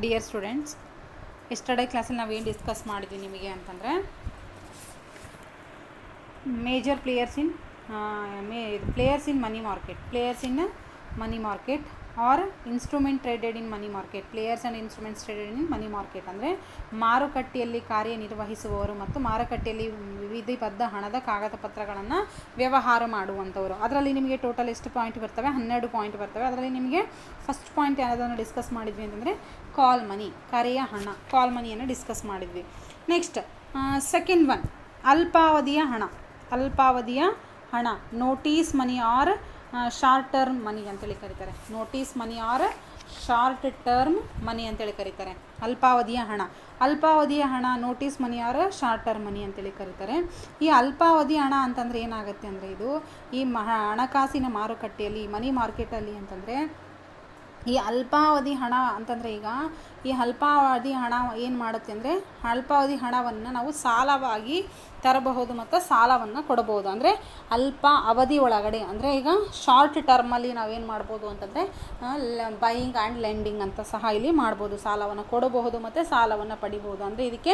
Dear students, yesterday ಕ್ಲಾಸಲ್ಲಿ ನಾವೇನು discuss ಮಾಡಿದ್ವಿ ನಿಮಗೆ ಅಂತಂದರೆ major players in money market are instrument traded in money market. Players and instruments traded in money market ಅಂದರೆ ಮಾರುಕಟ್ಟೆಯಲ್ಲಿ ಕಾರ್ಯನಿರ್ವಹಿಸುವವರು ಮತ್ತು ಮಾರುಕಟ್ಟೆಯಲ್ಲಿ ವಿಧಿಬದ್ಧ ಹಣದ ಕಾಗದ ಪತ್ರಗಳನ್ನು ವ್ಯವಹಾರ ಮಾಡುವಂಥವರು. ಅದರಲ್ಲಿ ನಿಮಗೆ ಟೋಟಲ್ ಎಷ್ಟು ಪಾಯಿಂಟ್ ಬರ್ತವೆ? 12 ಪಾಯಿಂಟ್ ಬರ್ತವೆ. ಅದರಲ್ಲಿ ನಿಮಗೆ ಫಸ್ಟ್ ಪಾಯಿಂಟ್ ಯಾವುದನ್ನು ಡಿಸ್ಕಸ್ ಮಾಡಿದ್ವಿ ಅಂತಂದರೆ ಕಾಲ್ ಮನಿ, ಕರೆಯ ಹಣ, ಕಾಲ್ ಮನಿಯನ್ನು ಡಿಸ್ಕಸ್ ಮಾಡಿದ್ವಿ. ನೆಕ್ಸ್ಟ್ ಸೆಕೆಂಡ್ ಒನ್ ಅಲ್ಪಾವಧಿಯ ಹಣ notice money or short term ಮನಿ ಅಂತೇಳಿ ಕರೀತಾರೆ. Notice money or short term ಮನಿ ಅಂತೇಳಿ ಕರೀತಾರೆ. ಅಲ್ಪಾವಧಿಯ ಹಣ notice money or short term ಮನಿ ಅಂತೇಳಿ ಕರೀತಾರೆ. ಈ ಅಲ್ಪಾವಧಿ ಹಣ ಅಂತಂದರೆ ಏನಾಗುತ್ತೆ ಅಂದರೆ ಇದು ಈ ಹಣಕಾಸಿನ ಮಾರುಕಟ್ಟೆಯಲ್ಲಿ ಮನಿ ಮಾರ್ಕೆಟಲ್ಲಿ ಅಂತಂದರೆ ಈ ಅಲ್ಪಾವಧಿ ಹಣ ಅಂತಂದರೆ ಈಗ ಈ ಅಲ್ಪಾವಧಿ ಹಣ ಏನು ಮಾಡುತ್ತೆ ಅಂದರೆ ಅಲ್ಪಾವಧಿ ಹಣವನ್ನು ನಾವು ಸಾಲವಾಗಿ ತರಬಹುದು ಮತ್ತು ಸಾಲವನ್ನು ಕೊಡಬಹುದು. ಅಂದರೆ ಅಲ್ಪ ಅವಧಿ ಒಳಗಡೆ ಅಂದರೆ ಈಗ ಶಾರ್ಟ್ ಟರ್ಮಲ್ಲಿ ನಾವೇನು ಮಾಡ್ಬೋದು ಅಂತಂದರೆ ಬೈಯಿಂಗ್ ಆ್ಯಂಡ್ ಲೆಂಡಿಂಗ್ ಅಂತ ಸಹ ಇಲ್ಲಿ ಮಾಡ್ಬೋದು. ಸಾಲವನ್ನು ಕೊಡಬಹುದು ಮತ್ತು ಸಾಲವನ್ನು ಪಡಿಬೋದು. ಅಂದರೆ ಇದಕ್ಕೆ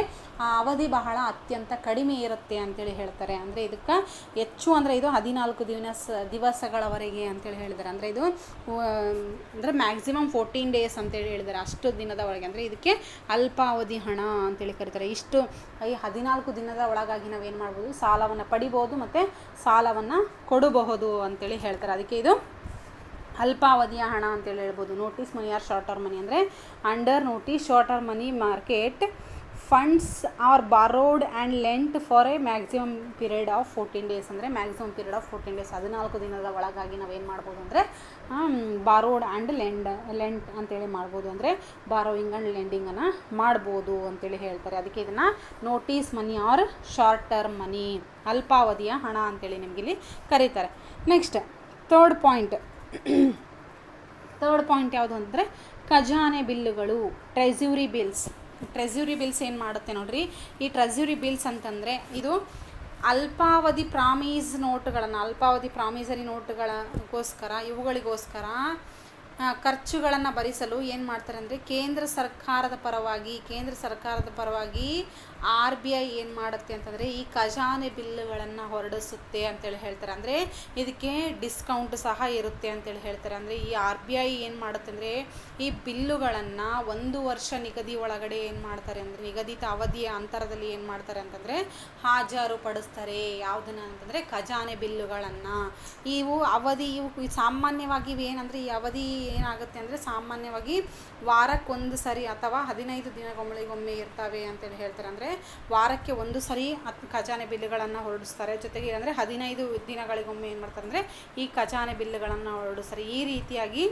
ಅವಧಿ ಬಹಳ ಅತ್ಯಂತ ಕಡಿಮೆ ಇರುತ್ತೆ ಅಂತೇಳಿ ಹೇಳ್ತಾರೆ. ಅಂದರೆ ಇದಕ್ಕೆ ಹೆಚ್ಚು ಅಂದರೆ ಇದು 14 ದಿವಸಗಳವರೆಗೆ ಅಂತೇಳಿ ಹೇಳಿದ್ದಾರೆ. ಅಂದರೆ ಇದು ಅಂದರೆ ಮ್ಯಾಕ್ಸಿಮಮ್ 14 ಡೇಸ್ ಅಂತೇಳಿ ಹೇಳಿದ್ದಾರೆ. ಅಷ್ಟು ದಿನದ ಒಳಗೆ ಅಂದರೆ ಇದಕ್ಕೆ ಅಲ್ಪಾವಧಿ ಹಣ ಅಂತೇಳಿ ಕರೀತಾರೆ. ಇಷ್ಟು ಈ 14 ದಿನದ ಒಳಗಾಗಿ ನಾವೇನು ಮಾಡ್ಬೋದು? ಸಾಲವನ್ನು ಪಡಿಬೋದು ಮತ್ತು ಸಾಲವನ್ನು ಕೊಡಬಹುದು ಅಂತೇಳಿ ಹೇಳ್ತಾರೆ. ಅದಕ್ಕೆ ಇದು ಅಲ್ಪಾವಧಿಯ ಹಣ ಅಂತೇಳಿ ಹೇಳ್ಬೋದು. Notice money or short term money ಅಂದರೆ under notice short term money market funds are borrowed and lent for a maximum period of 14 days. ಅಂದರೆ ಮ್ಯಾಕ್ಸಿಮಮ್ ಪೀರಿಯಡ್ ಆಫ್ 14 ಡೇಸ್ 14 ದಿನದ ಒಳಗಾಗಿ ನಾವೇನು ಮಾಡ್ಬೋದು ಅಂದರೆ ಬಾರೋಡ್ ಆ್ಯಂಡ್ ಲೆಂಟ್ ಅಂತೇಳಿ ಮಾಡ್ಬೋದು. ಅಂದರೆ ಬಾರೋಯಿಂಗ್ ಆ್ಯಂಡ್ ಲೆಂಡಿಂಗನ್ನು ಮಾಡ್ಬೋದು ಅಂತೇಳಿ ಹೇಳ್ತಾರೆ. ಅದಕ್ಕೆ ಇದನ್ನು notice money or short term ಮನಿ, ಅಲ್ಪಾವಧಿಯ ಹಣ ಅಂತೇಳಿ ನಿಮಗಿಲ್ಲಿ ಕರೀತಾರೆ. ನೆಕ್ಸ್ಟ್ ಥರ್ಡ್ ಪಾಯಿಂಟ್ ಯಾವುದು ಅಂದರೆ ಖಜಾನೆ ಬಿಲ್ಲುಗಳು, ಟ್ರೆಸ್ಯೂರಿ ಬಿಲ್ಸ್ ಏನು ಮಾಡುತ್ತೆ ನೋಡ್ರಿ. ಈ ಟ್ರೆಸ್ಯೂರಿ ಬಿಲ್ಸ್ ಅಂತಂದರೆ ಇದು ಅಲ್ಪಾವಧಿ ಪ್ರಾಮಿಸರಿ ನೋಟುಗಳಿಗೋಸ್ಕರ ಇವುಗಳಿಗೋಸ್ಕರ ಖರ್ಚುಗಳನ್ನು ಭರಿಸಲು ಏನು ಮಾಡ್ತಾರೆ ಅಂದರೆ ಕೇಂದ್ರ ಸರ್ಕಾರದ ಪರವಾಗಿ RBI ಏನು ಮಾಡುತ್ತೆ ಅಂತಂದರೆ ಈ ಖಜಾನೆ ಬಿಲ್ಲುಗಳನ್ನು ಹೊರಡಿಸುತ್ತೆ ಅಂತೇಳಿ ಹೇಳ್ತಾರೆ. ಅಂದರೆ ಇದಕ್ಕೆ ಡಿಸ್ಕೌಂಟ್ ಸಹ ಇರುತ್ತೆ ಅಂತೇಳಿ ಹೇಳ್ತಾರೆ. ಅಂದರೆ ಈ RBI ಏನು ಮಾಡುತ್ತೆ ಅಂದರೆ ಈ ಬಿಲ್ಲುಗಳನ್ನು 1 ವರ್ಷ ನಿಗದಿ ಒಳಗಡೆ ಏನು ಮಾಡ್ತಾರೆ ಅಂದರೆ ನಿಗದಿತ ಅವಧಿಯ ಅಂತರದಲ್ಲಿ ಏನು ಮಾಡ್ತಾರೆ ಅಂತಂದರೆ ಹಾಜರುಪಡಿಸ್ತಾರೆ. ಯಾವುದನ್ನು ಅಂತಂದರೆ ಖಜಾನೆ ಬಿಲ್ಲುಗಳನ್ನು. ಇವು ಸಾಮಾನ್ಯವಾಗಿ ಇವೇನಂದರೆ ಈ ಅವಧಿ ಏನಾಗುತ್ತೆ ಅಂದರೆ ಸಾಮಾನ್ಯವಾಗಿ ವಾರಕ್ಕೊಂದು ಸರಿ ಅಥವಾ 15 ದಿನಗೊಮ್ಮೆ ಇರ್ತವೆ ಅಂತೇಳಿ ಹೇಳ್ತಾರೆ. ಅಂದರೆ ವಾರಕ್ಕೆ ಒಂದು ಸರಿ ಖಜಾನೆ ಬಿಲ್ಲುಗಳನ್ನು ಹೊರಡಿಸ್ತಾರೆ. ಜೊತೆಗೆ ಅಂದರೆ 15 ದಿನಗಳಿಗೊಮ್ಮೆ ಏನು ಮಾಡ್ತಾರೆ ಅಂದರೆ ಈ ಖಜಾನೆ ಬಿಲ್ಲುಗಳನ್ನು ಹೊರಡಿಸ್ತಾರೆ. ಈ ರೀತಿಯಾಗಿ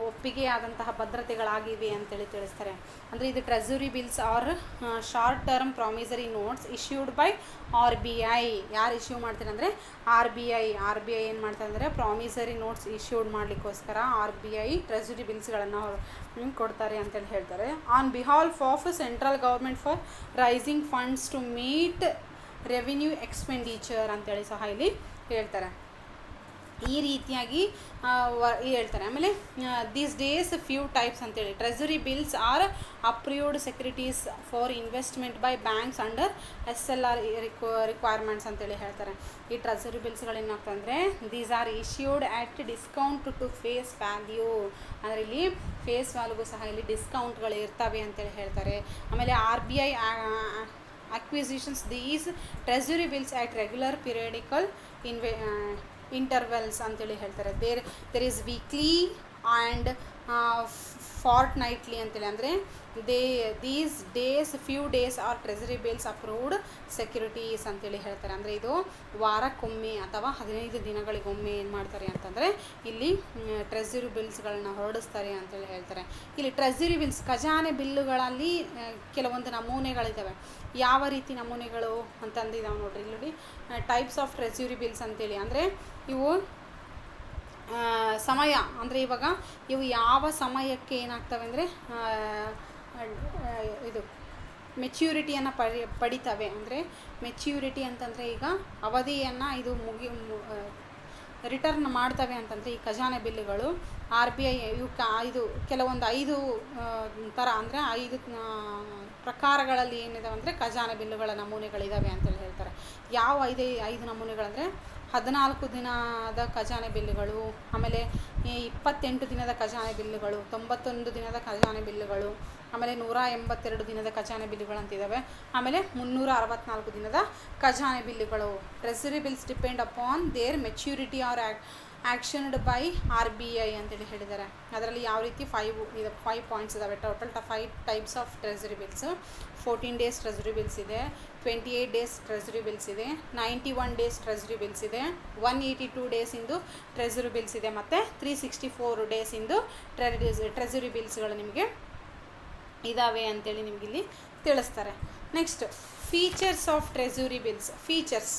ಒಪ್ಪಿಗೆಯಾದಂತಹ ಭದ್ರತೆಗಳಾಗಿವೆ ಅಂತೇಳಿ ತಿಳಿಸ್ತಾರೆ. ಅಂದರೆ ಇದು treasury bills are short term promissory notes issued by RBI. ಯಾರು ಇಶ್ಯೂ ಮಾಡ್ತಾರೆ ಅಂದರೆ RBI ಏನು ಮಾಡ್ತಾರೆ ಅಂದರೆ ಪ್ರಾಮಿಸರಿ ನೋಟ್ಸ್ ಇಶ್ಯೂಡ್ ಮಾಡಲಿಕ್ಕೋಸ್ಕರ RBI ಟ್ರೆಸ್ಯೂರಿ ಬಿಲ್ಸ್ಗಳನ್ನು ಕೊಡ್ತಾರೆ ಅಂತೇಳಿ ಹೇಳ್ತಾರೆ. On behalf of central government for raising funds to meet revenue expenditure ಅಂತೇಳಿ ಸಹ ಇಲ್ಲಿ ಹೇಳ್ತಾರೆ. ಈ ರೀತಿಯಾಗಿ ಹೇಳ್ತಾರೆ. ಆಮೇಲೆ ದೀಸ್ ಡೇಸ್ ಫ್ಯೂ ಟೈಪ್ಸ್ ಅಂತೇಳಿ treasury bills are approved securities for investment by banks under SLR requirements ಅಂತೇಳಿ ಹೇಳ್ತಾರೆ. ಈ ಟ್ರೆಸ್ಯೂರಿ ಬಿಲ್ಸ್ಗಳೇನಾಗ್ತದೆ ಅಂದರೆ these are issued at discount to face value. ಅಂದರೆ ಇಲ್ಲಿ ಫೇಸ್ ವ್ಯಾಲ್ಯೂಗೂ ಸಹ ಇಲ್ಲಿ ಡಿಸ್ಕೌಂಟ್ಗಳು ಇರ್ತವೆ ಅಂತೇಳಿ ಹೇಳ್ತಾರೆ. ಆಮೇಲೆ RBI acquisitions these treasury bills at regular periodical intervals ಅಂತೇಳಿ ಹೇಳ್ತಾರೆ. There is weekly and fortnightly ಅಂತೇಳಿ. ಅಂದರೆ these days few days are treasury bills approved securities ಅಂತೇಳಿ ಹೇಳ್ತಾರೆ. ಅಂದರೆ ಇದು ವಾರಕ್ಕೊಮ್ಮೆ ಅಥವಾ 15 ದಿನಗಳಿಗೊಮ್ಮೆ ಏನು ಮಾಡ್ತಾರೆ ಅಂತಂದರೆ ಇಲ್ಲಿ ಟ್ರೆಸರಿ ಬಿಲ್ಸ್ಗಳನ್ನ ಹೊರಡಿಸ್ತಾರೆ ಅಂತೇಳಿ ಹೇಳ್ತಾರೆ. ಇಲ್ಲಿ ಟ್ರೆಸರಿ ಬಿಲ್ಸ್ ಖಜಾನೆ ಬಿಲ್ಲುಗಳಲ್ಲಿ ಕೆಲವೊಂದು ನಮೂನೆಗಳಿದ್ದಾವೆ. ಯಾವ ರೀತಿ ನಮೂನೆಗಳು ಅಂತಂದಿದ್ದಾವೆ ನೋಡ್ರಿ. ಇಲ್ಲಿ ನೋಡಿ ಟೈಪ್ಸ್ ಆಫ್ ಟ್ರೆಸರಿ ಬಿಲ್ಸ್ ಅಂತೇಳಿ. ಅಂದರೆ ಇವು ಸಮಯ ಅಂದರೆ ಇವಾಗ ಇವು ಯಾವ ಸಮಯಕ್ಕೆ ಏನಾಗ್ತವೆ ಅಂದರೆ ಇದು ಮೆಚ್ಯೂರಿಟಿಯನ್ನು ಪಡಿತವೆ. ಅಂದರೆ ಮೆಚ್ಯೂರಿಟಿ ಅಂತಂದರೆ ಈಗ ಅವಧಿಯನ್ನು ಇದು ರಿಟರ್ನ್ ಮಾಡ್ತವೆ ಅಂತಂದರೆ ಈ ಖಜಾನೆ ಬಿಲ್ಲುಗಳು RBI ಇದು ಕೆಲವೊಂದು 5 ಥರ ಅಂದರೆ 5 ಪ್ರಕಾರಗಳಲ್ಲಿ ಏನಿದಾವೆ ಅಂದರೆ ಖಜಾನೆ ಬಿಲ್ಲುಗಳ ನಮೂನೆಗಳಿದ್ದಾವೆ ಅಂತೇಳಿ ಹೇಳ್ತಾರೆ. ಯಾವ 5 ನಮೂನೆಗಳಂದರೆ 14 ದಿನದ ಖಜಾನೆ ಬಿಲ್ಲುಗಳು, ಆಮೇಲೆ 28 ದಿನದ ಖಜಾನೆ ಬಿಲ್ಲುಗಳು, 91 ದಿನದ ಖಜಾನೆ ಬಿಲ್ಲುಗಳು, ಆಮೇಲೆ 182 ದಿನದ ಖಜಾನೆ ಬಿಲ್ಲುಗಳು ಅಂತಿದ್ದಾವೆ. ಆಮೇಲೆ 364 ದಿನದ ಖಜಾನೆ ಬಿಲ್ಲುಗಳು. Treasury bills depend upon their maturity are auctioned by RBI ಅಂತೇಳಿ ಹೇಳಿದ್ದಾರೆ. ಅದರಲ್ಲಿ ಯಾವ ರೀತಿ 5 ಪಾಯಿಂಟ್ಸ್ ಇದ್ದಾವೆ. Total 5 types of treasury bills. 14 days treasury bills ಇದೆ, 28 ಡೇಸ್ ಟ್ರೆಸರಿ ಬಿಲ್ಸ್ ಇದೆ, 91 ಡೇಸ್ ಟ್ರೆಸರಿ ಬಿಲ್ಸ್ ಇದೆ, 182 ಡೇಸ್ ಇಂದು ಟ್ರೆಸರಿ ಬಿಲ್ಸ್ ಇದೆ, ಮತ್ತು 364 ಡೇಸ್ ಇಂದು ಟ್ರೆಸರಿ ಬಿಲ್ಸ್ಗಳು ನಿಮಗೆ ಇದ್ದಾವೆ ಅಂತೇಳಿ ನಿಮಗಿಲ್ಲಿ ತಿಳಿಸ್ತಾರೆ. Next features of treasury bills. Features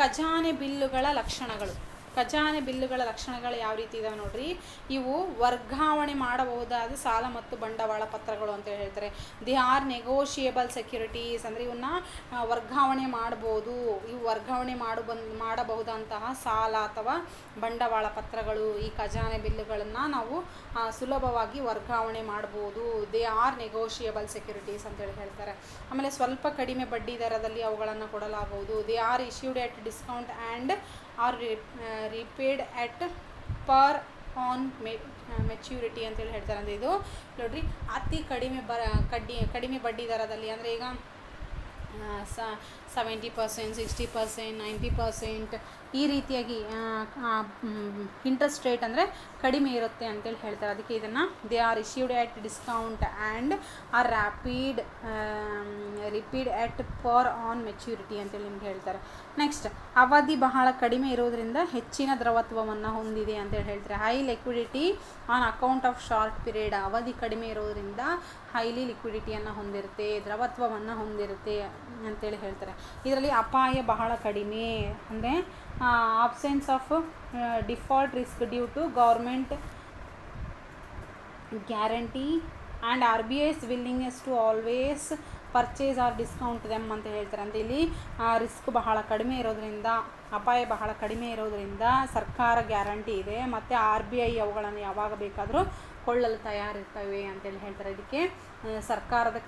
ಖಜಾನೆ ಬಿಲ್ಲುಗಳ ಲಕ್ಷಣಗಳು. ಖಜಾನೆ ಬಿಲ್ಲುಗಳ ಲಕ್ಷಣಗಳು ಯಾವ ರೀತಿ ಇದಾವೆ ನೋಡ್ರಿ. ಇವು ವರ್ಗಾವಣೆ ಮಾಡಬಹುದಾದ ಸಾಲ ಮತ್ತು ಬಂಡವಾಳ ಪತ್ರಗಳು ಅಂತ ಹೇಳ್ತಾರೆ. ದೇ ಆರ್ ನೆಗೋಷಿಯೇಬಲ್ ಸೆಕ್ಯೂರಿಟೀಸ್, ಅಂದರೆ ಇವನ್ನ ವರ್ಗಾವಣೆ ಮಾಡ್ಬೋದು. ಇವು ವರ್ಗಾವಣೆ ಮಾಡಬಹುದಂತಹ ಸಾಲ ಅಥವಾ ಬಂಡವಾಳ ಪತ್ರಗಳು. ಈ ಖಜಾನೆ ಬಿಲ್ಲುಗಳನ್ನು ನಾವು ಸುಲಭವಾಗಿ ವರ್ಗಾವಣೆ ಮಾಡ್ಬೋದು. ದೇ ಆರ್ ನೆಗೋಷಿಯೇಬಲ್ ಸೆಕ್ಯೂರಿಟೀಸ್ ಅಂತೇಳಿ ಹೇಳ್ತಾರೆ. ಆಮೇಲೆ ಸ್ವಲ್ಪ ಕಡಿಮೆ ಬಡ್ಡಿ ದರದಲ್ಲಿ ಅವುಗಳನ್ನು ಕೊಡಲಾಗುವುದು. They are issued at discount and are repaid at par on maturity ಅಂತೇಳಿ ಹೇಳ್ತಾರೆ. ಅಂದರೆ ಇದು ನೋಡ್ರಿ ಅತಿ ಕಡಿಮೆ ಬಡ್ಡಿ ದರದಲ್ಲಿ, ಅಂದರೆ ಈಗ 70%, 60%, 90% ಈ ರೀತಿಯಾಗಿ ಇಂಟ್ರೆಸ್ಟ್ ರೇಟ್ ಅಂದರೆ ಕಡಿಮೆ ಇರುತ್ತೆ ಅಂತೇಳಿ ಹೇಳ್ತಾರೆ. ಅದಕ್ಕೆ ಇದನ್ನು they are issued at discount and are repaid at par on maturity ಅಂತೇಳಿ ನಿಮ್ಗೆ ಹೇಳ್ತಾರೆ. ನೆಕ್ಸ್ಟ್ ಅವಧಿ ಬಹಳ ಕಡಿಮೆ ಇರೋದ್ರಿಂದ ಹೆಚ್ಚಿನ ದ್ರವತ್ವವನ್ನು ಹೊಂದಿದೆ ಅಂತೇಳಿ ಹೇಳ್ತಾರೆ. High liquidity on account of short period. ಅವಧಿ ಕಡಿಮೆ ಇರೋದ್ರಿಂದ ಹೈಲಿ ಲಿಕ್ವಿಡಿಟಿಯನ್ನು ಹೊಂದಿರುತ್ತೆ, ದ್ರವತ್ವವನ್ನು ಹೊಂದಿರುತ್ತೆ ಅಂತೇಳಿ ಹೇಳ್ತಾರೆ. ಇದರಲ್ಲಿ ಅಪಾಯ ಬಹಳ ಕಡಿಮೆ, ಅಂದರೆ absence of default risk due to government guarantee and RBI's willingness to always purchase or discount them ಅಂತ ಹೇಳ್ತಾರೆ. ಅಂದರೆ ಇಲ್ಲಿ ರಿಸ್ಕ್ ಬಹಳ ಕಡಿಮೆ ಇರೋದ್ರಿಂದ, ಅಪಾಯ ಬಹಳ ಕಡಿಮೆ ಇರೋದರಿಂದ ಸರ್ಕಾರ ಗ್ಯಾರಂಟಿ ಇದೆ, ಮತ್ತು RBI ಅವುಗಳನ್ನು ಯಾವಾಗ ಬೇಕಾದರೂ ಕೊಳ್ಳಲು ತಯಾರಿರ್ತವೆ ಅಂತೇಳಿ ಹೇಳ್ತಾರೆ. ಇದಕ್ಕೆ ಸರ್ಕಾರದ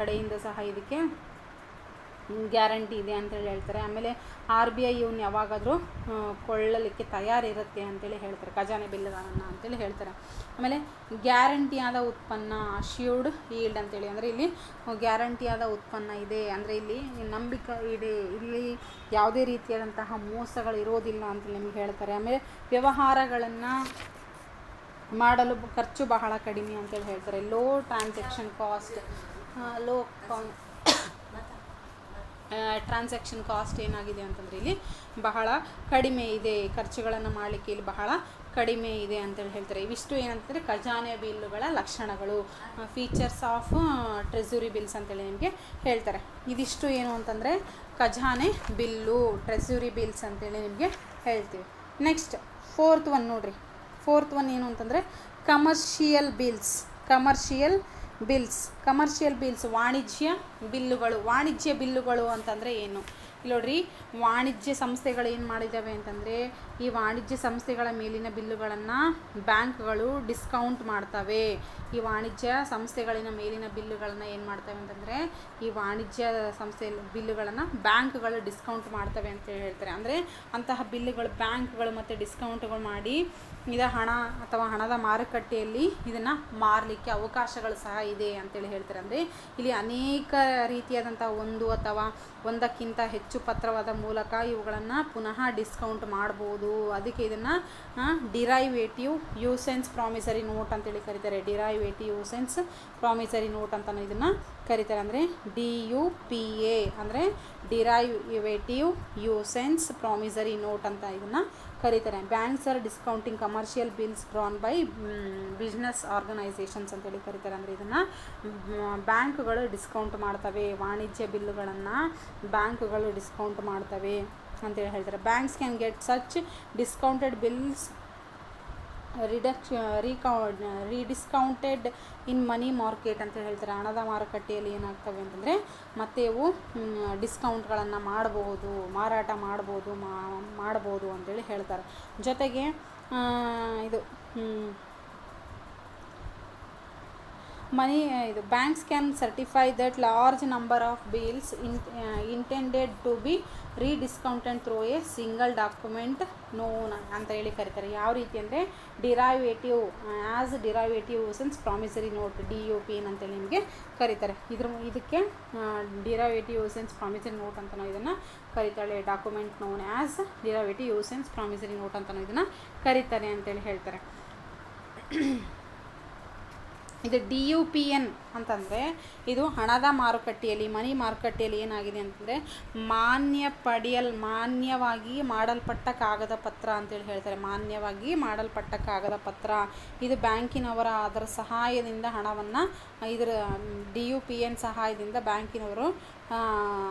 ಕಡೆಯಿಂದ ಸಹ ಇದಕ್ಕೆ ಗ್ಯಾರಂಟಿ ಇದೆ ಅಂತೇಳಿ ಹೇಳ್ತಾರೆ. ಆಮೇಲೆ RBI ಇವನ್ನ ಯಾವಾಗಾದರೂ ಕೊಳ್ಳಲಿಕ್ಕೆ ತಯಾರಿರುತ್ತೆ ಅಂತೇಳಿ ಹೇಳ್ತಾರೆ, ಖಜಾನೆ ಬಿಲ್ಲುಗಳನ್ನು ಅಂತೇಳಿ ಹೇಳ್ತಾರೆ. ಆಮೇಲೆ ಗ್ಯಾರಂಟಿಯಾದ ಉತ್ಪನ್ನ ಅಶ್ಯೂರ್ಡ್ ಈಲ್ಡ್ ಅಂತೇಳಿ, ಅಂದರೆ ಇಲ್ಲಿ ಗ್ಯಾರಂಟಿಯಾದ ಉತ್ಪನ್ನ ಇದೆ, ಅಂದರೆ ಇಲ್ಲಿ ನಂಬಿಕೆ ಇದೆ, ಇಲ್ಲಿ ಯಾವುದೇ ರೀತಿಯಾದಂತಹ ಮೋಸಗಳು ಇರೋದಿಲ್ಲ ಅಂತೇಳಿ ನಿಮ್ಗೆ ಹೇಳ್ತಾರೆ. ಆಮೇಲೆ ವ್ಯವಹಾರಗಳನ್ನು ಮಾಡಲು ಖರ್ಚು ಬಹಳ ಕಡಿಮೆ ಅಂತೇಳಿ ಹೇಳ್ತಾರೆ. Low transaction cost, transaction cost ಏನಾಗಿದೆ ಅಂತಂದರೆ ಇಲ್ಲಿ ಬಹಳ ಕಡಿಮೆ ಇದೆ, ಖರ್ಚುಗಳನ್ನು ಮಾಡಲಿಕ್ಕೆ ಇಲ್ಲಿ ಬಹಳ ಕಡಿಮೆ ಇದೆ ಅಂತೇಳಿ ಹೇಳ್ತಾರೆ. ಇವಿಷ್ಟು ಏನಂತಂದರೆ ಖಜಾನೆ ಬಿಲ್ಲುಗಳ ಲಕ್ಷಣಗಳು, ಫೀಚರ್ಸ್ ಆಫ್ ಟ್ರೆಸರಿ ಬಿಲ್ಸ್ ಅಂತೇಳಿ ನಿಮಗೆ ಹೇಳ್ತಾರೆ. ಇದಿಷ್ಟು ಏನು ಅಂತಂದರೆ ಖಜಾನೆ ಬಿಲ್ಲು, ಟ್ರೆಸರಿ ಬಿಲ್ಸ್ ಅಂತೇಳಿ ನಿಮಗೆ ಹೇಳ್ತೀವಿ. ನೆಕ್ಸ್ಟ್ ಫೋರ್ತ್ ಒನ್ ನೋಡ್ರಿ. ಫೋರ್ತ್ ಒನ್ ಏನು ಅಂತಂದರೆ ಕಮರ್ಷಿಯಲ್ ಬಿಲ್ಸ್, ವಾಣಿಜ್ಯ ಬಿಲ್ಲುಗಳು. ವಾಣಿಜ್ಯ ಬಿಲ್ಲುಗಳು ಅಂತಂದರೆ ಏನು? ಇಲ್ಲಿ ನೋಡ್ರಿ, ವಾಣಿಜ್ಯ ಸಂಸ್ಥೆಗಳು ಏನು ಮಾಡಿದ್ದಾವೆ ಅಂತಂದರೆ, ಈ ವಾಣಿಜ್ಯ ಸಂಸ್ಥೆಗಳ ಮೇಲಿನ ಬಿಲ್ಲುಗಳನ್ನು ಬ್ಯಾಂಕ್ಗಳು ಡಿಸ್ಕೌಂಟ್ ಮಾಡ್ತವೆ. ಈ ವಾಣಿಜ್ಯ ಸಂಸ್ಥೆಗಳಿನ ಮೇಲಿನ ಬಿಲ್ಲುಗಳನ್ನು ಏನು ಮಾಡ್ತವೆ ಅಂತಂದರೆ, ಈ ವಾಣಿಜ್ಯ ಸಂಸ್ಥೆ ಬಿಲ್ಲುಗಳನ್ನು ಬ್ಯಾಂಕ್ಗಳು ಡಿಸ್ಕೌಂಟ್ ಮಾಡ್ತವೆ ಅಂತ ಹೇಳ್ತಾರೆ. ಅಂದರೆ ಅಂತಹ ಬಿಲ್ಲುಗಳು ಬ್ಯಾಂಕ್ಗಳು ಮತ್ತು ಡಿಸ್ಕೌಂಟ್ಗಳು ಮಾಡಿ ಹಣ ಅಥವಾ ಹಣದ ಮಾರುಕಟ್ಟೆಯಲ್ಲಿ ಇದನ್ನು ಮಾರಲಿಕ್ಕೆ ಅವಕಾಶಗಳು ಸಹ ಇದೆ ಅಂತೇಳಿ ಹೇಳ್ತಾರೆ. ಅಂದರೆ ಇಲ್ಲಿ ಅನೇಕ ರೀತಿಯಾದಂಥ ಒಂದು ಅಥವಾ ಒಂದಕ್ಕಿಂತ ಹೆಚ್ಚು ಪತ್ರವಾದ ಮೂಲಕ ಇವುಗಳನ್ನು ಪುನಃ ಡಿಸ್ಕೌಂಟ್ ಮಾಡ್ಬೋದು. ಅದಕ್ಕೆ ಇದನ್ನು ಡಿರೈವೇಟಿವ್ ಯೂಸೆನ್ಸ್ ಪ್ರಾಮಿಸರಿ ನೋಟ್ ಅಂತೇಳಿ ಕರೀತಾರೆ. ಡಿರೈವೇಟಿವ್ ಯೂಸೆನ್ಸ್ ಪ್ರಾಮಿಸರಿ ನೋಟ್ ಅಂತಲೂ ಇದನ್ನು ಕರೀತಾರೆ. ಅಂದರೆ DUPA ಅಂದರೆ ಡಿರೈವೇಟಿವ್ ಯೂಸೆನ್ಸ್ ಪ್ರಾಮಿಸರಿ ನೋಟ್ ಅಂತ ಇದನ್ನು ಕರೀತಾರೆ. Banks are discounting commercial bills drawn by business organisations ಅಂತೇಳಿ ಕರೀತಾರೆ. ಅಂದರೆ ಇದನ್ನು ಬ್ಯಾಂಕ್ಗಳು ಡಿಸ್ಕೌಂಟ್ ಮಾಡ್ತವೆ, ವಾಣಿಜ್ಯ ಬಿಲ್ಲುಗಳನ್ನು ಬ್ಯಾಂಕ್ಗಳು ಡಿಸ್ಕೌಂಟ್ ಮಾಡ್ತವೆ ಅಂತೇಳಿ ಹೇಳ್ತಾರೆ. Banks can get such discounted bills rediscounted in money market ಅಂತ ಹೇಳ್ತಾರೆ. ಹಣದ ಮಾರುಕಟ್ಟೆಯಲ್ಲಿ ಏನಾಗ್ತವೆ ಅಂತಂದರೆ ಮತ್ತೆ ಇವು ಡಿಸ್ಕೌಂಟ್ಗಳನ್ನು ಮಾಡಬಹುದು, ಮಾರಾಟ ಮಾಡ್ಬೋದು ಅಂತೇಳಿ ಹೇಳ್ತಾರೆ. ಜೊತೆಗೆ ಇದು banks can certify that large number of bills intended to be rediscounted through a single document known ಅಂತ ಹೇಳಿ ಕರೀತಾರೆ. ಯಾವ ರೀತಿ ಅಂದರೆ derivative usance promissory note DUPN ಅಂತೇಳಿ ನಿಮಗೆ ಕರೀತಾರೆ. ಇದಕ್ಕೆ ಡಿರೈವೇಟಿವ್ ಸಿನ್ಸ್ ಪ್ರಾಮಿಸರಿ ನೋಟ್ ಅಂತಲೂ ಇದನ್ನು ಕರೀತಾಳೆ. Document known as derivative usance promissory note ಅಂತಲೂ ಇದನ್ನು ಕರೀತಾರೆ ಅಂತೇಳಿ ಹೇಳ್ತಾರೆ. ಇದು DUPN ಅಂತಂದರೆ ಇದು ಹಣದ ಮಾರುಕಟ್ಟೆಯಲ್ಲಿ, ಮನಿ ಮಾರುಕಟ್ಟೆಯಲ್ಲಿ ಏನಾಗಿದೆ ಅಂತಂದರೆ ಮಾನ್ಯವಾಗಿ ಮಾಡಲ್ಪಟ್ಟ ಕಾಗದ ಪತ್ರ ಅಂತೇಳಿ ಹೇಳ್ತಾರೆ. ಮಾನ್ಯವಾಗಿ ಮಾಡಲ್ಪಟ್ಟ ಕಾಗದ ಪತ್ರ. ಇದು ಬ್ಯಾಂಕಿನವರ ಅದರ ಸಹಾಯದಿಂದ ಹಣವನ್ನು DUPN ಸಹಾಯದಿಂದ ಬ್ಯಾಂಕಿನವರು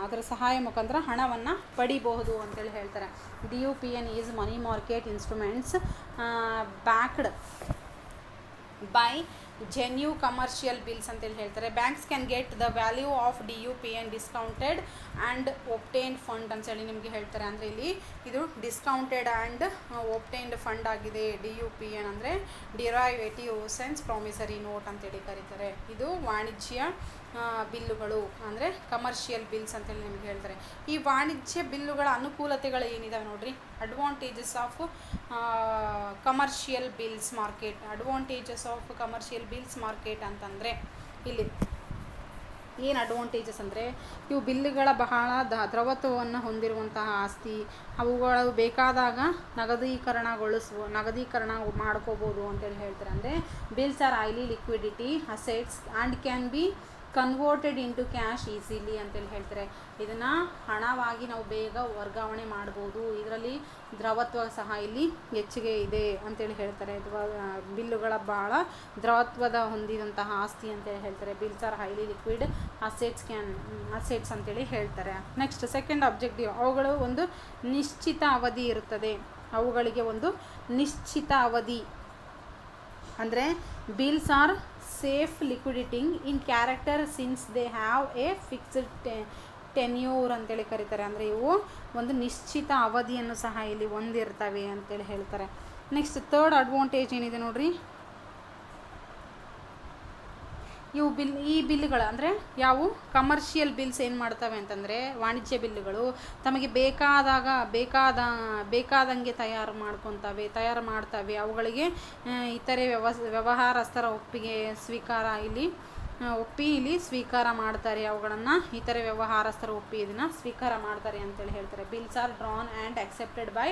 ಅದರ ಸಹಾಯ ಮುಖಾಂತರ ಹಣವನ್ನು ಪಡಿಬಹುದು ಅಂತೇಳಿ ಹೇಳ್ತಾರೆ. DUPN is money market instruments backed by genuine commercial bills ಅಂತೇಳಿ ಹೇಳ್ತಾರೆ. Banks can get the value of DUPN discounted and obtained fund ಅಂತೇಳಿ ನಿಮಗೆ ಹೇಳ್ತಾರೆ. ಅಂದರೆ ಇಲ್ಲಿ ಇದು ಡಿಸ್ಕೌಂಟೆಡ್ ಆ್ಯಂಡ್ ಒಬ್ಟೈನ್ಡ್ ಫಂಡ್ ಆಗಿದೆ. DUPN ಅಂದರೆ ಡಿರೈವೇಟಿವ್ ಸಿನ್ಸ್ ಪ್ರಾಮಿಸರಿ ನೋಟ್ ಅಂತೇಳಿ ಕರೀತಾರೆ. ಇದು ವಾಣಿಜ್ಯ ಬಿಲ್ಲುಗಳು ಅಂದರೆ ಕಮರ್ಷಿಯಲ್ ಬಿಲ್ಸ್ ಅಂತೇಳಿ ನಿಮಗೆ ಹೇಳ್ತಾರೆ. ಈ ವಾಣಿಜ್ಯ ಬಿಲ್ಲುಗಳ ಅನುಕೂಲತೆಗಳು ಏನಿದಾವೆ ನೋಡ್ರಿ. Advantages of commercial bills market. ಅಂತಂದರೆ ಇಲ್ಲಿ ಏನು ಅಡ್ವಾಂಟೇಜಸ್ ಅಂದರೆ ಇವು ಬಿಲ್ಲುಗಳ ಬಹಳ ದ್ರವತ್ವವನ್ನು ಹೊಂದಿರುವಂತಹ ಆಸ್ತಿ. ಅವುಗಳು ಬೇಕಾದಾಗ ನಗದೀಕರಣ ಮಾಡ್ಕೋಬೋದು ಅಂತೇಳಿ ಹೇಳ್ತಾರೆ. ಅಂದರೆ bills are highly liquidity assets and can be converted into cash easily ಅಂತೇಳಿ ಹೇಳ್ತಾರೆ. ಇದನ್ನು ಹಣವಾಗಿ ನಾವು ಬೇಗ ವರ್ಗಾವಣೆ ಮಾಡ್ಬೋದು. ಇದರಲ್ಲಿ ದ್ರವತ್ವ ಸಹ ಇಲ್ಲಿ ಹೆಚ್ಚಿಗೆ ಇದೆ ಅಂತೇಳಿ ಹೇಳ್ತಾರೆ. ಬಿಲ್ಲುಗಳ ಭಾಳ ದ್ರವತ್ವದ ಹೊಂದಿದಂತಹ ಆಸ್ತಿ ಅಂತೇಳಿ ಹೇಳ್ತಾರೆ. Bills are highly liquid assets ಅಂತೇಳಿ ಹೇಳ್ತಾರೆ. ನೆಕ್ಸ್ಟ್ ಸೆಕೆಂಡ್ ಆಬ್ಜೆಕ್ಟಿವ್, ಅವುಗಳು ಒಂದು ನಿಶ್ಚಿತ ಅವಧಿ ಇರುತ್ತದೆ. ಅವುಗಳಿಗೆ ಒಂದು ನಿಶ್ಚಿತ ಅವಧಿ ಅಂದರೆ bills are self liquidating in character since they have a fixed tenure ಅಂತೇಳಿ ಕರೀತಾರೆ. ಅಂದರೆ ಇವು ಒಂದು ನಿಶ್ಚಿತ ಅವಧಿಯನ್ನು ಸಹ ಇಲ್ಲಿ ಹೊಂದಿರ್ತವೆ ಅಂತೇಳಿ ಹೇಳ್ತಾರೆ. ನೆಕ್ಸ್ಟ್ ಥರ್ಡ್ ಅಡ್ವಾಂಟೇಜ್ ಏನಿದೆ ನೋಡ್ರಿ. ಈ ಬಿಲ್ಗಳು ಅಂದರೆ ಯಾವುವು ಕಮರ್ಷಿಯಲ್ ಬಿಲ್ಸ್ ಏನು ಮಾಡ್ತವೆ ಅಂತಂದರೆ ವಾಣಿಜ್ಯ ಬಿಲ್ಲುಗಳು ತಮಗೆ ಬೇಕಾದಂಗೆ ತಯಾರು ಮಾಡ್ತವೆ. ಅವುಗಳಿಗೆ ಇತರೆ ವ್ಯವಹಾರಸ್ಥರ ಇಲ್ಲಿ ಸ್ವೀಕಾರ ಮಾಡ್ತಾರೆ. ಅವುಗಳನ್ನು ಇತರೆ ವ್ಯವಹಾರಸ್ಥರು ಇದನ್ನು ಸ್ವೀಕಾರ ಮಾಡ್ತಾರೆ ಅಂತೇಳಿ ಹೇಳ್ತಾರೆ. Bills are drawn and accepted by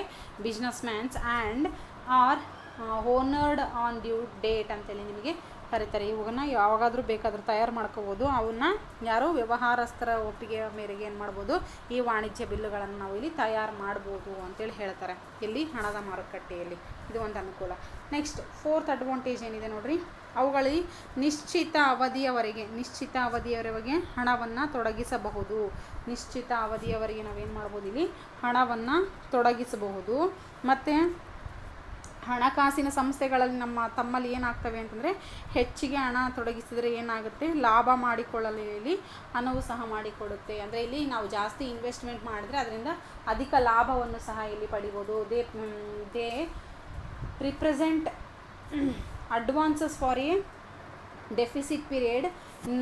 business mans and are honoured on due date ಅಂತೇಳಿ ನಿಮಗೆ ಕರೀತಾರೆ. ಇವುಗಳನ್ನ ಯಾವಾಗಾದರೂ ಬೇಕಾದರೂ ತಯಾರು ಮಾಡ್ಕೋಬೋದು. ಅವನ್ನ ಯಾರು ವ್ಯವಹಾರಸ್ಥರ ಒಪ್ಪಿಗೆ ಮೇರೆಗೆ ಏನು ಮಾಡ್ಬೋದು, ಈ ವಾಣಿಜ್ಯ ಬಿಲ್ಲುಗಳನ್ನು ನಾವು ಇಲ್ಲಿ ತಯಾರು ಮಾಡ್ಬೋದು ಅಂತೇಳಿ ಹೇಳ್ತಾರೆ. ಇಲ್ಲಿ ಹಣದ ಮಾರುಕಟ್ಟೆಯಲ್ಲಿ ಇದು ಒಂದು ಅನುಕೂಲ. ನೆಕ್ಸ್ಟ್ ಫೋರ್ತ್ ಅಡ್ವಾಂಟೇಜ್ ಏನಿದೆ ನೋಡ್ರಿ. ಅವುಗಳಲ್ಲಿ ನಿಶ್ಚಿತ ಅವಧಿಯವರೆಗೆ ಹಣವನ್ನು ತೊಡಗಿಸಬಹುದು. ನಿಶ್ಚಿತ ಅವಧಿಯವರೆಗೆ ನಾವೇನು ಮಾಡ್ಬೋದು, ಇಲ್ಲಿ ಹಣವನ್ನು ತೊಡಗಿಸಬಹುದು. ಮತ್ತು ಹಣಕಾಸಿನ ಸಂಸ್ಥೆಗಳಲ್ಲಿ ತಮ್ಮಲ್ಲಿ ಏನಾಗ್ತವೆ ಅಂತಂದರೆ ಹೆಚ್ಚಿಗೆ ಹಣ ತೊಡಗಿಸಿದರೆ ಏನಾಗುತ್ತೆ, ಲಾಭ ಮಾಡಿಕೊಳ್ಳಲು ಇಲ್ಲಿ ಹಣವು ಸಹ ಮಾಡಿಕೊಡುತ್ತೆ. ಅಂದರೆ ಇಲ್ಲಿ ನಾವು ಜಾಸ್ತಿ ಇನ್ವೆಸ್ಟ್ಮೆಂಟ್ ಮಾಡಿದ್ರೆ ಅದರಿಂದ ಅಧಿಕ ಲಾಭವನ್ನು ಸಹ ಇಲ್ಲಿ ಪಡಿಬೋದು. They represent advances for a deficit period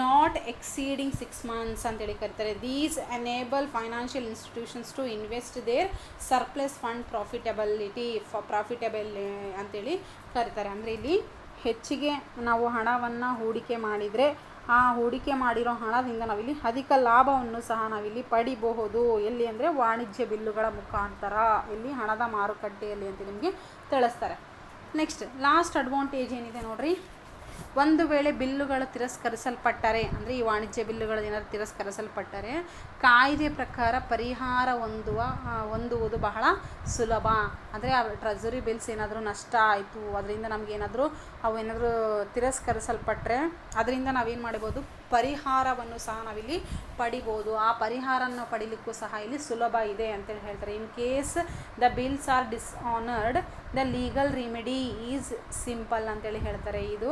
not exceeding 6 months ಅಂತೇಳಿ ಕರೀತಾರೆ. These enable financial institutions to invest their surplus fund profitable ಅಂತೇಳಿ ಕರೀತಾರೆ. ಅಂದರೆ ಇಲ್ಲಿ ಹೆಚ್ಚಿಗೆ ನಾವು ಹಣವನ್ನು ಹೂಡಿಕೆ ಮಾಡಿದರೆ ಆ ಹೂಡಿಕೆ ಮಾಡಿರೋ ಹಣದಿಂದ ನಾವಿಲ್ಲಿ ಅಧಿಕ ಲಾಭವನ್ನು ಸಹ ನಾವಿಲ್ಲಿ ಪಡಿಬಹುದು. ಎಲ್ಲಿ ಅಂದರೆ ವಾಣಿಜ್ಯ ಬಿಲ್ಲುಗಳ ಮುಖಾಂತರ, ಇಲ್ಲಿ ಹಣದ ಮಾರುಕಟ್ಟೆಯಲ್ಲಿ ಅಂತ ನಿಮಗೆ ತಿಳಿಸ್ತಾರೆ. ನೆಕ್ಸ್ಟ್ ಲಾಸ್ಟ್ ಅಡ್ವಾಂಟೇಜ್ ಏನಿದೆ ನೋಡ್ರಿ. ಒಂದು ವೇಳೆ ಬಿಲ್ಲುಗಳು ತಿರಸ್ಕರಿಸಲ್ಪಟ್ಟರೆ, ಅಂದರೆ ಈ ವಾಣಿಜ್ಯ ಬಿಲ್ಲುಗಳು ಏನಾದರೂ ತಿರಸ್ಕರಿಸಲ್ಪಟ್ಟರೆ ಕಾಯ್ದೆ ಪ್ರಕಾರ ಪರಿಹಾರ ಹೊಂದುವುದು ಬಹಳ ಸುಲಭ. ಅಂದರೆ ಟ್ರೆಜರಿ ಬಿಲ್ಸ್ ಏನಾದರೂ ನಷ್ಟ ಆಯಿತು, ಅದರಿಂದ ನಮಗೇನಾದರೂ ಅವೇನಾದರೂ ತಿರಸ್ಕರಿಸಲ್ಪಟ್ಟರೆ ಅದರಿಂದ ನಾವೇನು ಮಾಡ್ಬೋದು, ಪರಿಹಾರವನ್ನು ಸಹ ನಾವಿಲ್ಲಿ ಪಡಿಬೋದು. ಆ ಪರಿಹಾರವನ್ನು ಪಡಿಲಿಕ್ಕೂ ಸಹ ಇಲ್ಲಿ ಸುಲಭ ಇದೆ ಅಂತೇಳಿ ಹೇಳ್ತಾರೆ. In case the bills are dishonoured the legal remedy is simple ಅಂತೇಳಿ ಹೇಳ್ತಾರೆ. ಇದು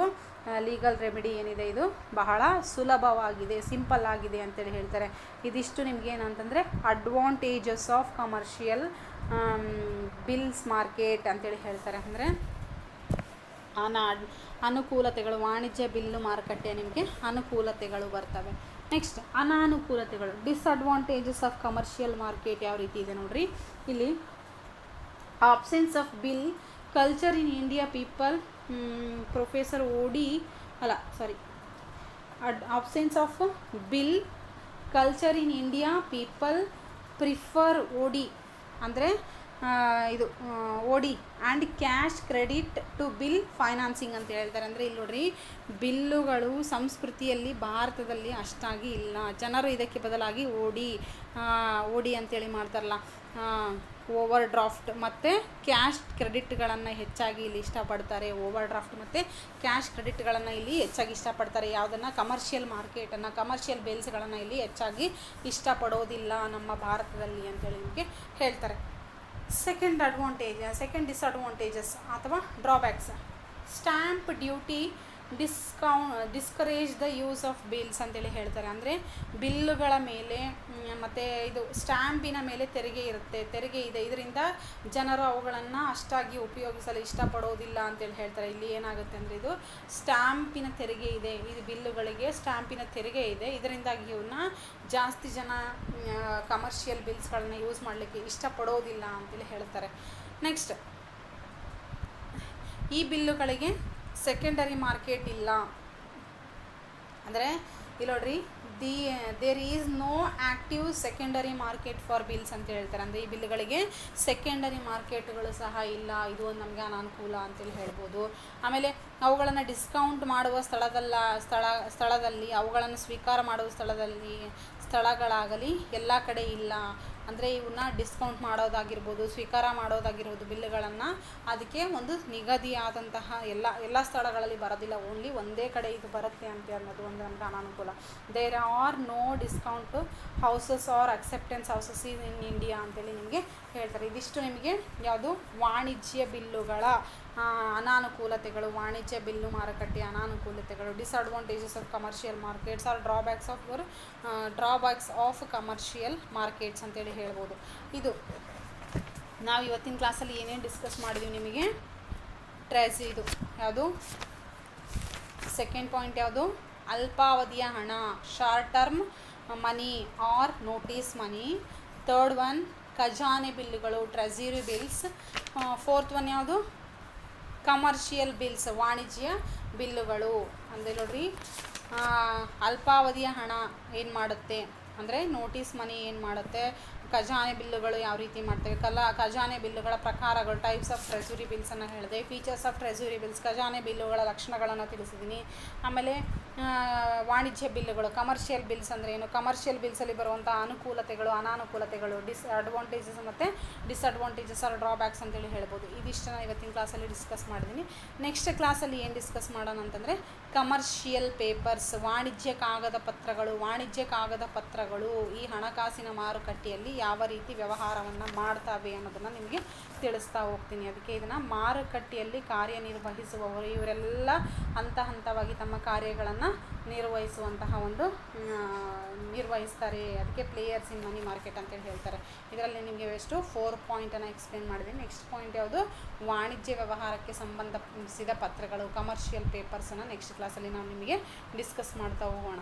ಲೀಗಲ್ ರೆಮಿಡಿ ಏನಿದೆ ಇದು ಬಹಳ ಸುಲಭವಾಗಿದೆ, ಸಿಂಪಲ್ ಆಗಿದೆ ಅಂತೇಳಿ ಹೇಳ್ತಾರೆ. ಇದಿಷ್ಟು ನಿಮಗೇನಂತಂದರೆ advantages of commercial bills market ಅಂತೇಳಿ ಹೇಳ್ತಾರೆ. ಅಂದರೆ ಅನುಕೂಲತೆಗಳು, ವಾಣಿಜ್ಯ ಬಿಲ್ಲು ಮಾರುಕಟ್ಟೆ ನಿಮಗೆ ಅನುಕೂಲತೆಗಳು ಬರ್ತವೆ. ನೆಕ್ಸ್ಟ್ ಅನಾನುಕೂಲತೆಗಳು, ಡಿಸ್ಅಡ್ವಾಂಟೇಜಸ್ ಆಫ್ ಕಮರ್ಷಿಯಲ್ ಮಾರ್ಕೆಟ್ ಯಾವ ರೀತಿ ಇದೆ ನೋಡ್ರಿ. ಇಲ್ಲಿ absence of bill culture in India people, prefer OD absence of bill culture in India people prefer OD ಅಂದರೆ ಇದು OD and cash credit to bill financing ಅಂತ ಹೇಳ್ತಾರೆ. ಅಂದರೆ ಇಲ್ಲಿ ನೋಡ್ರಿ, ಬಿಲ್ಲುಗಳು ಸಂಸ್ಕೃತಿಯಲ್ಲಿ ಭಾರತದಲ್ಲಿ ಅಷ್ಟಾಗಿ ಇಲ್ಲ. ಜನರು ಇದಕ್ಕೆ ಬದಲಾಗಿ ಓಡಿ ಅಂತೇಳಿ ಮಾಡ್ತಾರಲ್ಲ, ಓವರ್ ಡ್ರಾಫ್ಟ್ ಮತ್ತು ಕ್ಯಾಶ್ ಕ್ರೆಡಿಟ್ಗಳನ್ನು ಹೆಚ್ಚಾಗಿ ಇಲ್ಲಿ ಇಷ್ಟಪಡ್ತಾರೆ. ಓವರ್ ಡ್ರಾಫ್ಟ್ ಮತ್ತು ಕ್ಯಾಶ್ ಕ್ರೆಡಿಟ್ಗಳನ್ನು ಇಲ್ಲಿ ಹೆಚ್ಚಾಗಿ ಇಷ್ಟಪಡ್ತಾರೆ. ಯಾವುದನ್ನು? ಕಮರ್ಷಿಯಲ್ ಮಾರ್ಕೆಟನ್ನು, ಕಮರ್ಷಿಯಲ್ ಬಿಲ್ಸ್ಗಳನ್ನು ಇಲ್ಲಿ ಹೆಚ್ಚಾಗಿ ಇಷ್ಟಪಡೋದಿಲ್ಲ ನಮ್ಮ ಭಾರತದಲ್ಲಿ ಅಂತೇಳಿ ನಿಮಗೆ ಹೇಳ್ತಾರೆ. ಸೆಕೆಂಡ್ ಡಿಸ್ಅಡ್ವಾಂಟೇಜಸ್ ಅಥವಾ drawbacks, stamp duty discourage the use of bills ಅಂತೇಳಿ ಹೇಳ್ತಾರೆ. ಅಂದರೆ ಬಿಲ್ಲುಗಳ ಮೇಲೆ ಮತ್ತು ಇದು ಸ್ಟ್ಯಾಂಪಿನ ಮೇಲೆ ತೆರಿಗೆ ಇದೆ. ಇದರಿಂದ ಜನರು ಅವುಗಳನ್ನು ಅಷ್ಟಾಗಿ ಉಪಯೋಗಿಸಲು ಇಷ್ಟಪಡೋದಿಲ್ಲ ಅಂತೇಳಿ ಹೇಳ್ತಾರೆ. ಇಲ್ಲಿ ಏನಾಗುತ್ತೆ ಅಂದರೆ ಇದು ಸ್ಟ್ಯಾಂಪಿನ ತೆರಿಗೆ ಇದೆ, ಇದು ಬಿಲ್ಲುಗಳಿಗೆ ಸ್ಟ್ಯಾಂಪಿನ ತೆರಿಗೆ ಇದೆ. ಇದರಿಂದಾಗಿ ಇವನ್ನ ಜಾಸ್ತಿ ಜನ ಕಮರ್ಷಿಯಲ್ ಬಿಲ್ಸ್ಗಳನ್ನ ಯೂಸ್ ಮಾಡಲಿಕ್ಕೆ ಇಷ್ಟಪಡೋದಿಲ್ಲ ಅಂತೇಳಿ ಹೇಳ್ತಾರೆ. ನೆಕ್ಸ್ಟ್, ಈ ಬಿಲ್ಲುಗಳಿಗೆ ಸೆಕೆಂಡರಿ ಮಾರ್ಕೆಟ್ ಇಲ್ಲ. ಅಂದರೆ ಇಲ್ಲಿ ನೋಡ್ರಿ, there is no active secondary market for bills ಅಂತ ಹೇಳ್ತಾರೆ. ಅಂದರೆ ಈ ಬಿಲ್ಗಳಿಗೆ ಸೆಕೆಂಡರಿ ಮಾರ್ಕೆಟ್ಗಳು ಸಹ ಇಲ್ಲ. ಇದು ಒಂದು ನಮಗೆ ಅನಾನುಕೂಲ ಅಂತೇಳಿ ಹೇಳ್ಬೋದು. ಆಮೇಲೆ ಅವುಗಳನ್ನು ಡಿಸ್ಕೌಂಟ್ ಮಾಡುವ ಸ್ಥಳದಲ್ಲಿ ಅವುಗಳನ್ನು ಸ್ವೀಕಾರ ಮಾಡುವ ಸ್ಥಳಗಳಾಗಲಿ ಎಲ್ಲ ಕಡೆ ಇಲ್ಲ. ಅಂದರೆ ಇವನ್ನ ಡಿಸ್ಕೌಂಟ್ ಮಾಡೋದಾಗಿರ್ಬೋದು, ಸ್ವೀಕಾರ ಮಾಡೋದಾಗಿರ್ಬೋದು ಬಿಲ್ಲುಗಳನ್ನು, ಅದಕ್ಕೆ ಒಂದು ನಿಗದಿಯಾದಂತಹ ಎಲ್ಲ ಸ್ಥಳಗಳಲ್ಲಿ ಬರೋದಿಲ್ಲ, ಓನ್ಲಿ ಒಂದೇ ಕಡೆ ಇದು ಬರುತ್ತೆ ಅಂತ ಅನ್ನೋದು ಒಂದು ನಮ್ಗೆ ಅನಾನುಕೂಲ. There are no discount houses or acceptance houses in India ಅಂತೇಳಿ ನಿಮಗೆ ಹೇಳ್ತಾರೆ. ಇದಿಷ್ಟು ನಿಮಗೆ ಯಾವುದು ವಾಣಿಜ್ಯ ಬಿಲ್ಲುಗಳ ಅನಾನುಕೂಲತೆಗಳು, ವಾಣಿಜ್ಯ ಬಿಲ್ಲು ಮಾರುಕಟ್ಟೆಯ ಅನಾನುಕೂಲತೆಗಳು. Disadvantages of commercial markets are drawbacks of commercial markets ಅಂತೇಳಿ ಹೇಳ್ಬೋದು. ಇದು ನಾವು ಇವತ್ತಿನ ಕ್ಲಾಸಲ್ಲಿ ಏನೇನು ಡಿಸ್ಕಸ್ ಮಾಡಿದ್ವಿ ನಿಮಗೆ ಇದು ಯಾವುದು ಸೆಕೆಂಡ್ ಪಾಯಿಂಟ್ ಯಾವುದು? ಅಲ್ಪಾವಧಿಯ ಹಣ, short term money or notice money. Third one ಖಜಾನೆ ಬಿಲ್ಲುಗಳು, ಟ್ರೆಜರಿ ಬಿಲ್ಸ್. ಫೋರ್ತ್ ಒನ್ ಯಾವುದು? ಕಮರ್ಷಿಯಲ್ ಬಿಲ್ಸ್, ವಾಣಿಜ್ಯ ಬಿಲ್ಲುಗಳು. ಅಂದರೆ ನೋಡ್ರಿ, ಅಲ್ಪಾವಧಿಯ ಹಣ ಏನು ಮಾಡುತ್ತೆ ಅಂದರೆ ನೋಟಿಸ್ ಮನಿ ಏನು ಮಾಡುತ್ತೆ, ಖಜಾನೆ ಬಿಲ್ಲುಗಳು ಯಾವ ರೀತಿ ಮಾಡ್ತೇವೆ, ಖಜಾನೆ ಬಿಲ್ಲುಗಳ ಪ್ರಕಾರಗಳು, ಟೈಪ್ಸ್ ಆಫ್ ಟ್ರೆಜರಿ ಬಿಲ್ಸನ್ನು ಹೇಳಿದೆ. ಫೀಚರ್ಸ್ ಆಫ್ ಟ್ರೆಜರಿ ಬಿಲ್ಸ್, ಖಜಾನೆ ಬಿಲ್ಲುಗಳ ಲಕ್ಷಣಗಳನ್ನು ತಿಳಿಸಿದ್ದೀನಿ. ಆಮೇಲೆ ವಾಣಿಜ್ಯ ಬಿಲ್ಲುಗಳು, ಕಮರ್ಷಿಯಲ್ ಬಿಲ್ಸ್ ಅಂದರೆ ಏನು, ಕಮರ್ಷಿಯಲ್ ಬಿಲ್ಸಲ್ಲಿ ಬರುವಂಥ ಅನುಕೂಲತೆಗಳು, ಅನಾನುಕೂಲತೆಗಳು, ಅಡ್ವಾಂಟೇಜಸ್ ಮತ್ತು ಡಿಸ್ಅಡ್ವಾಂಟೇಜಸ್ ಆರ್ ಡ್ರಾಬ್ಯಾಕ್ಸ್ ಅಂತೇಳಿ ಹೇಳ್ಬೋದು. ಇದಿಷ್ಟನ್ನು ಇವತ್ತಿನ ಕ್ಲಾಸಲ್ಲಿ ಡಿಸ್ಕಸ್ ಮಾಡಿದ್ದೀನಿ. ನೆಕ್ಸ್ಟ್ ಕ್ಲಾಸಲ್ಲಿ ಏನು ಡಿಸ್ಕಸ್ ಮಾಡೋಣ ಅಂತಂದರೆ ಕಮರ್ಷಿಯಲ್ ಪೇಪರ್ಸ್, ವಾಣಿಜ್ಯ ಕಾಗದ ಪತ್ರಗಳು ಈ ಹಣಕಾಸಿನ ಮಾರುಕಟ್ಟೆಯಲ್ಲಿ ಯಾವ ರೀತಿ ವ್ಯವಹಾರವನ್ನು ಮಾಡ್ತವೆ ಅನ್ನೋದನ್ನು ನಿಮಗೆ ತಿಳಿಸ್ತಾ ಹೋಗ್ತೀನಿ. ಅದಕ್ಕೆ ಇದನ್ನು ಮಾರುಕಟ್ಟೆಯಲ್ಲಿ ಕಾರ್ಯನಿರ್ವಹಿಸುವವರು ಇವರೆಲ್ಲ ಹಂತವಾಗಿ ತಮ್ಮ ಕಾರ್ಯಗಳನ್ನು ನಿರ್ವಹಿಸ್ತಾರೆ. ಅದಕ್ಕೆ ಪ್ಲೇಯರ್ಸ್ ಇನ್ ಮನಿ ಮಾರ್ಕೆಟ್ ಅಂತೇಳಿ ಹೇಳ್ತಾರೆ. ಇದರಲ್ಲಿ ನಿಮಗೆ ಎಷ್ಟು 4 ಪಾಯಿಂಟನ್ನು ಎಕ್ಸ್ಪ್ಲೇನ್ ಮಾಡಿದ್ದೀನಿ. ನೆಕ್ಸ್ಟ್ ಪಾಯಿಂಟ್ ಯಾವುದು? ವಾಣಿಜ್ಯ ವ್ಯವಹಾರಕ್ಕೆ ಸಂಬಂಧಿಸಿದ ಪತ್ರಗಳು, ಕಮರ್ಷಿಯಲ್ ಪೇಪರ್ಸನ್ನು ನೆಕ್ಸ್ಟ್ ಕ್ಲಾಸಲ್ಲಿ ನಾವು ನಿಮಗೆ ಡಿಸ್ಕಸ್ ಮಾಡ್ತಾ ಹೋಗೋಣ.